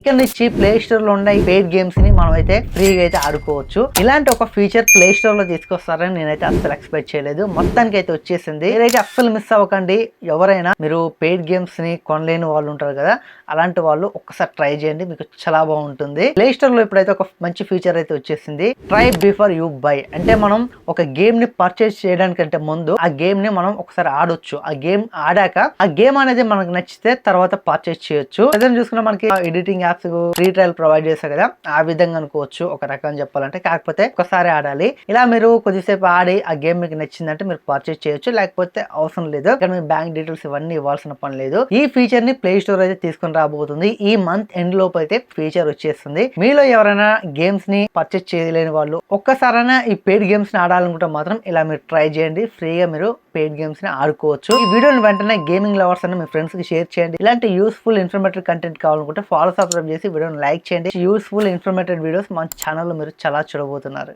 ఇక్కడ నుంచి play store లో ఉన్న పెయిడ్ గేమ్స్ ని మనం అయితే ఫ్రీగా అయితే ఆడుకోవచ్చు. ఇలాంటి ఒక ఫీచర్ ప్లే స్టోర్ లో తీసుకొస్తారని నేనైతే అస్సలు ఎక్స్పెక్ట్ చేయలేదు. మొత్తానికి అయితే వచ్చేసింది. మీరైతే అస్సలు మిస్ అవ్వకండి. ఎవరైనా మీరు పెయిడ్ గేమ్స్ ని కొనలేని వాళ్ళు ఉంటారు కదా, అలాంటి వాళ్ళు ఒక్కసారి ట్రై చేయండి, మీకు చాలా బాగుంటుంది. ప్లే స్టోర్ లో ఇప్పుడైతే ఒక మంచి ఫీచర్ అయితే వచ్చేసింది, ట్రై బిఫోర్ యూ బై. అంటే మనం ఒక గేమ్ ని పర్చేస్ చేయడానికంటే ముందు ఆ గేమ్ ని మనం ఒకసారి ఆడొచ్చు. ఆ గేమ్ ఆడాక ఆ గేమ్ అనేది మనకు నచ్చితే తర్వాత పర్చేస్ చేయొచ్చు. అదే చూసుకున్నా మనకి editing apps free trial provide చేస్తారు కదా, ఆ విధంగా అనుకోవచ్చు ఒక రకం చెప్పాలంటే. కాకపోతే ఒకసారి ఆడాలి. ఇలా మీరు కొద్దిసేపు ఆడి ఆ గేమ్ మీకు నచ్చిందంటే మీరు పర్చేస్ చేయొచ్చు, లేకపోతే అవసరం లేదు. ఇక్కడ మీ బ్యాంక్ డీటెయిల్స్ ఇవన్నీ ఇవ్వాల్సిన పని లేదు. ఈ ఫీచర్ ని ప్లే స్టోర్ అయితే తీసుకుని రాబోతుంది. ఈ మంత్ ఎండ్ లోపు అయితే ఫీచర్ వచ్చేస్తుంది. మీలో ఎవరైనా గేమ్స్ ని పర్చేస్ చేయలేని వాళ్ళు ఒక్కసారైనా ఈ పెయిడ్ గేమ్స్ ని ఆడాలనుకుంటే మాత్రం ఇలా మీరు ట్రై చేయండి. ఫ్రీగా మీరు పెయిడ్ గేమ్స్ ని ఆడుకోవచ్చు. ఈ వీడియోని వెంటనే గేమింగ్ లవర్స్ అని మీ ఫ్రెండ్స్ కి షేర్ చేయండి. ఇలాంటి యూస్ఫుల్ ఇన్ఫర్మేటివ్ కంటెంట్ కావాలనుకుంటే ఫాలో సబ్స్క్రైబ్ చేసి వీడియోని లైక్ చేయండి. యూస్ఫుల్ ఇన్ఫర్మేటివ్ వీడియోస్ మన ఛానల్లో మీరు చాలా చూడబోతున్నారు.